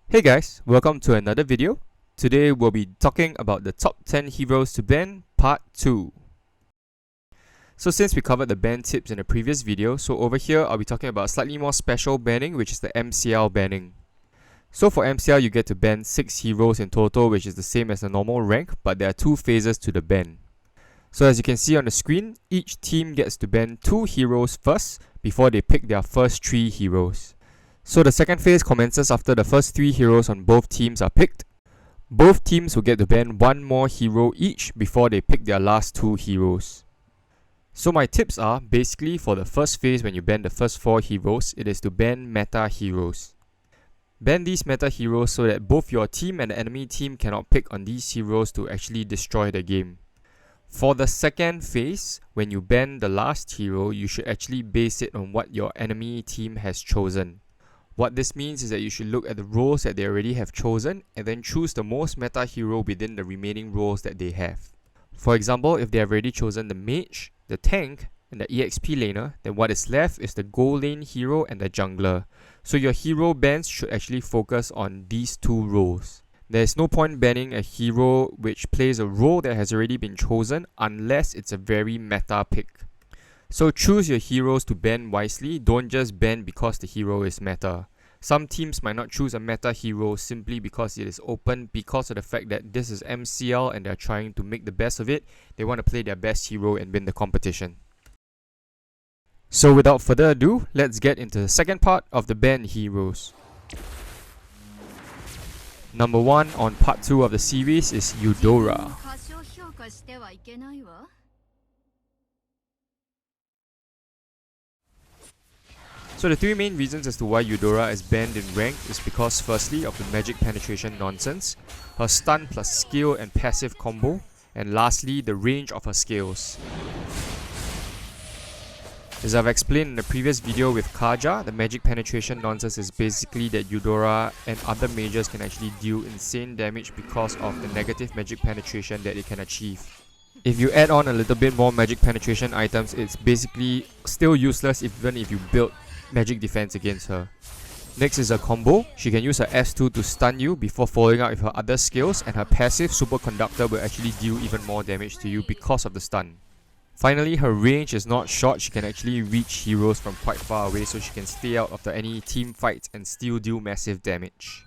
Hey guys, welcome to another video. Today we'll be talking about the top 10 heroes to ban part 2. So since we covered the ban tips in the previous video, so over here I'll be talking about slightly more special banning, which is the MCL banning. So for MCL you get to ban 6 heroes in total, which is the same as the normal rank, but there are 2 phases to the ban. So as you can see on the screen, each team gets to ban 2 heroes first before they pick their first 3 heroes. So the second phase commences after the first 3 heroes on both teams are picked. Both teams will get to ban 1 more hero each before they pick their last 2 heroes. So my tips are, basically for the first phase when you ban the first 4 heroes, it is to ban meta heroes. Ban these meta heroes so that both your team and the enemy team cannot pick on these heroes to actually destroy the game. For the second phase, when you ban the last hero, you should actually base it on what your enemy team has chosen. What this means is that you should look at the roles that they already have chosen and then choose the most meta hero within the remaining roles that they have. For example, if they have already chosen the mage, the tank, and the EXP laner, then what is left is the gold lane hero and the jungler. So your hero bans should actually focus on these 2 roles. There is no point banning a hero which plays a role that has already been chosen unless it's a very meta pick. So choose your heroes to ban wisely, don't just ban because the hero is meta. Some teams might not choose a meta hero simply because it is open because of the fact that this is MCL and they're trying to make the best of it. They want to play their best hero and win the competition. So without further ado, let's get into the second part of the ban heroes. Number 1 on part 2 of the series is Eudora. So the 3 main reasons as to why Eudora is banned in ranked is because firstly of the magic penetration nonsense, her stun plus skill and passive combo, and lastly the range of her skills. As I've explained in the previous video with Kaja, the magic penetration nonsense is basically that Eudora and other mages can actually deal insane damage because of the negative magic penetration that it can achieve. If you add on a little bit more magic penetration items, it's basically still useless even if you build magic defense against her. Next is her combo. She can use her S2 to stun you before following up with her other skills, and her passive superconductor will actually deal even more damage to you because of the stun. Finally, her range is not short. She can actually reach heroes from quite far away, so she can stay out of any team fights and still deal massive damage.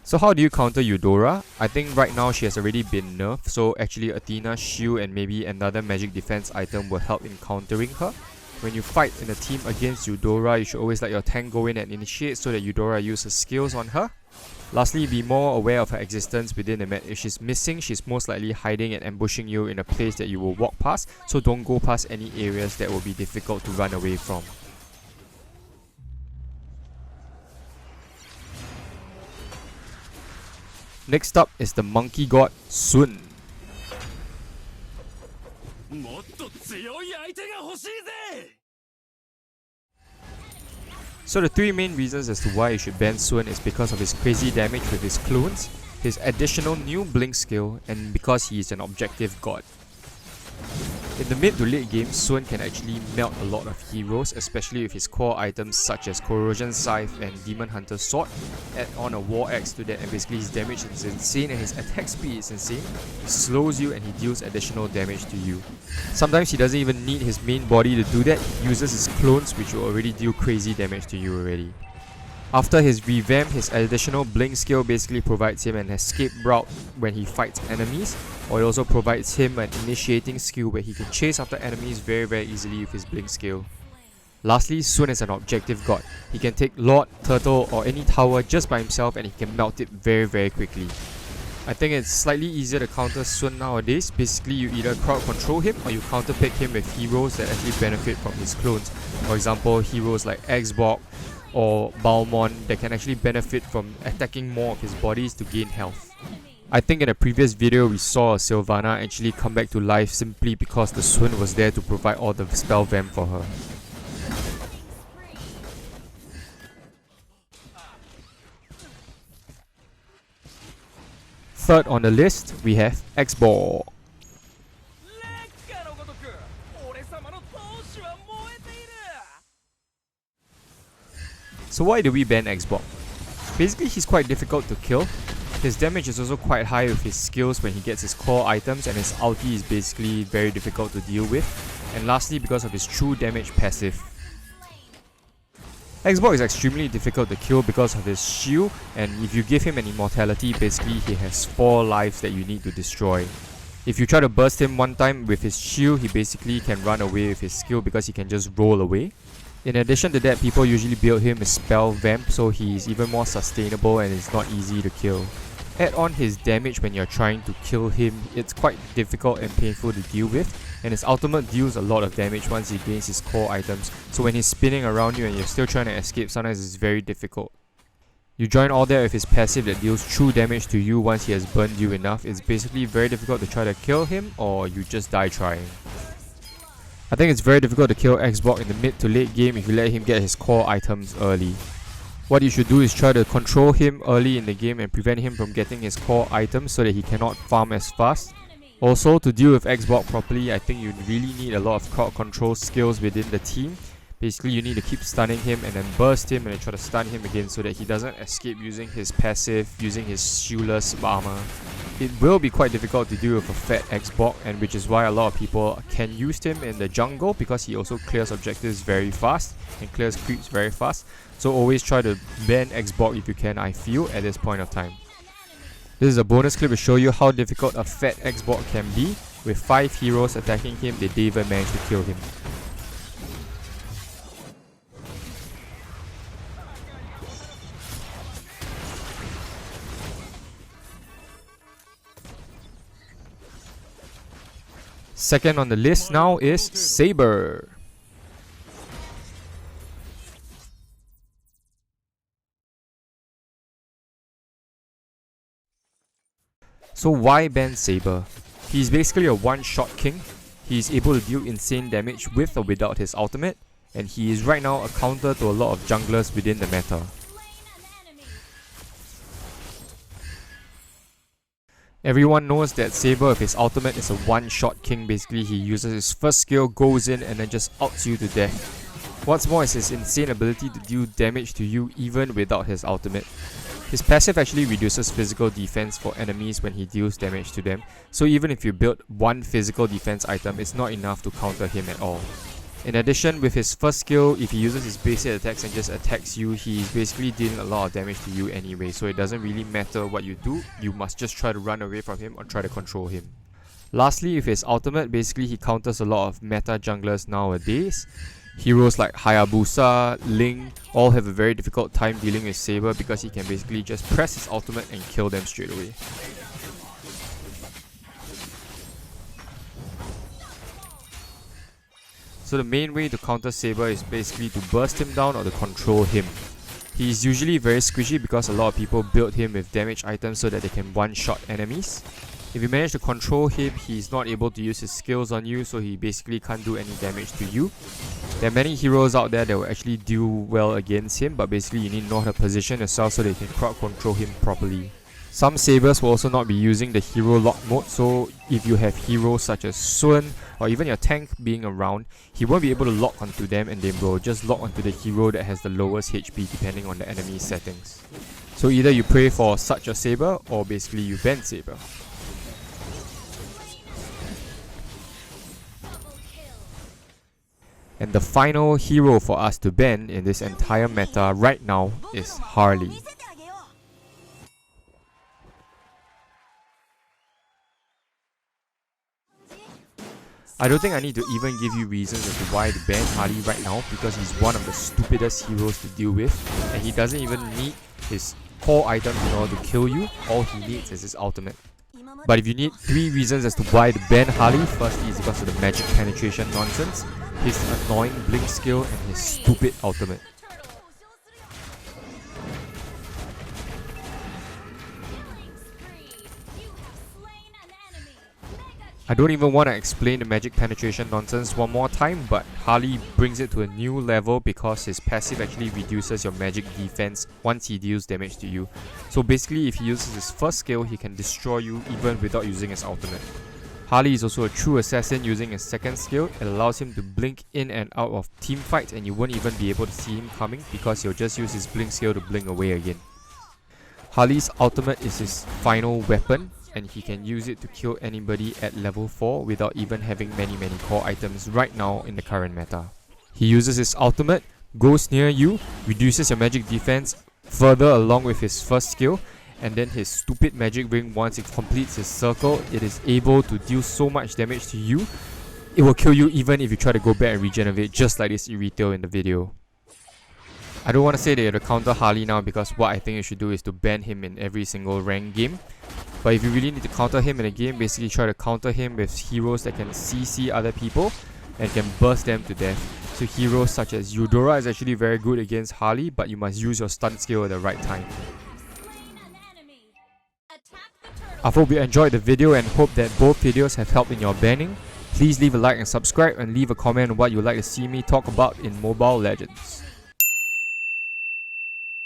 So how do you counter Eudora? I think right now she has already been nerfed, so actually Athena's shield and maybe another magic defense item will help in countering her. When you fight in a team against Eudora, you should always let your tank go in and initiate so that Eudora uses skills on her. Lastly, be more aware of her existence within the map. If she's missing, she's most likely hiding and ambushing you in a place that you will walk past, so don't go past any areas that will be difficult to run away from. Next up is the monkey god Sun. So the 3 main reasons as to why you should ban Sun is because of his crazy damage with his clones, his additional new blink skill, and because he is an objective god. In the mid to late game, Sun can actually melt a lot of heroes, especially with his core items such as Corrosion Scythe and Demon Hunter's Sword. Add on a War Axe to that and basically his damage is insane and his attack speed is insane. He slows you and he deals additional damage to you. Sometimes he doesn't even need his main body to do that, he uses his clones which will already deal crazy damage to you already. After his revamp, his additional blink skill basically provides him an escape route when he fights enemies, or it also provides him an initiating skill where he can chase after enemies very easily with his blink skill. Lastly, Sun is an objective god. He can take Lord, Turtle or any tower just by himself and he can melt it very quickly. I think it's slightly easier to counter Sun nowadays. Basically, you either crowd control him or you counter pick him with heroes that actually benefit from his clones. For example, heroes like Xborg or Balmon that can actually benefit from attacking more of his bodies to gain health. I think in a previous video we saw a Sylvana actually come back to life simply because the Sun was there to provide all the spell vamp for her. Third on the list, we have Xborg. So why do we ban Xborg? Basically, he's quite difficult to kill. His damage is also quite high with his skills when he gets his core items, and his ulti is basically very difficult to deal with. And lastly, because of his true damage passive. Xborg is extremely difficult to kill because of his shield, and if you give him an immortality, basically he has 4 lives that you need to destroy. If you try to burst him one time with his shield, he basically can run away with his skill because he can just roll away. In addition to that, people usually build him with spell vamp, so he's even more sustainable and it's not easy to kill. Add on his damage when you're trying to kill him, it's quite difficult and painful to deal with, and his ultimate deals a lot of damage once he gains his core items, so when he's spinning around you and you're still trying to escape, sometimes it's very difficult. You join all that with his passive that deals true damage to you once he has burned you enough. It's basically very difficult to try to kill him, or you just die trying. I think it's very difficult to kill Xborg in the mid to late game if you let him get his core items early. What you should do is try to control him early in the game and prevent him from getting his core items so that he cannot farm as fast. Also, to deal with Xborg properly, I think you really need a lot of crowd control skills within the team. Basically, you need to keep stunning him and then burst him and then try to stun him again so that he doesn't escape using his passive, using his shieldless armor. It will be quite difficult to deal with a fat Xborg, and which is why a lot of people can use him in the jungle because he also clears objectives very fast and clears creeps very fast. So always try to ban Xborg if you can, I feel, at this point of time. This is a bonus clip to show you how difficult a fat Xborg can be. With 5 heroes attacking him, they didn't even manage to kill him. Second on the list now is Saber. So why ban Saber? He's basically a one-shot king. He's able to deal insane damage with or without his ultimate, and he is right now a counter to a lot of junglers within the meta. Everyone knows that Saber with his ultimate is a one-shot king. Basically, he uses his first skill, goes in and then just outs you to death. What's more is his insane ability to deal damage to you even without his ultimate. His passive actually reduces physical defense for enemies when he deals damage to them, so even if you build one physical defense item, it's not enough to counter him at all. In addition, with his first skill, if he uses his basic attacks and just attacks you, he's basically dealing a lot of damage to you anyway, so it doesn't really matter what you do, you must just try to run away from him or try to control him. Lastly, with his ultimate, basically he counters a lot of meta junglers nowadays. Heroes like Hayabusa, Ling, all have a very difficult time dealing with Saber because he can basically just press his ultimate and kill them straight away. So the main way to counter Saber is basically to burst him down or to control him. He is usually very squishy because a lot of people build him with damage items so that they can one-shot enemies. If you manage to control him, he's not able to use his skills on you, so he basically can't do any damage to you. There are many heroes out there that will actually do well against him, but basically you need to know how to position yourself so that you can crowd control him properly. Some Sabers will also not be using the hero lock mode, so if you have heroes such as Sun or even your tank being around, he won't be able to lock onto them and they will just lock onto the hero that has the lowest HP depending on the enemy settings. So either you pray for such a Saber or basically you ban Saber. And the final hero for us to ban in this entire meta right now is Harley. I don't think I need to even give you reasons as to why to ban Harley right now, because he's one of the stupidest heroes to deal with and he doesn't even need his core item in order to kill you. All he needs is his ultimate. But if you need 3 reasons as to why to ban Harley, firstly is because of the magic penetration nonsense, his annoying blink skill and his stupid ultimate. I don't even want to explain the magic penetration nonsense one more time, but Harley brings it to a new level because his passive actually reduces your magic defense once he deals damage to you. So basically, if he uses his first skill, he can destroy you even without using his ultimate. Harley is also a true assassin using his second skill. It allows him to blink in and out of team fights and you won't even be able to see him coming because he'll just use his blink skill to blink away again. Harley's ultimate is his final weapon, and he can use it to kill anybody at level 4 without even having many core items right now in the current meta. He uses his ultimate, goes near you, reduces your magic defense further along with his first skill, and then his stupid magic ring, once it completes his circle, it is able to deal so much damage to you. It will kill you even if you try to go back and regenerate, just like this retail in the video. I don't want to say that you have to counter Harley now, because what I think you should do is to ban him in every single ranked game. But if you really need to counter him in a game, basically try to counter him with heroes that can CC other people and can burst them to death. So heroes such as Eudora is actually very good against Harley, but you must use your stun skill at the right time. I hope you enjoyed the video and hope that both videos have helped in your banning. Please leave a like and subscribe, and leave a comment on what you'd like to see me talk about in Mobile Legends.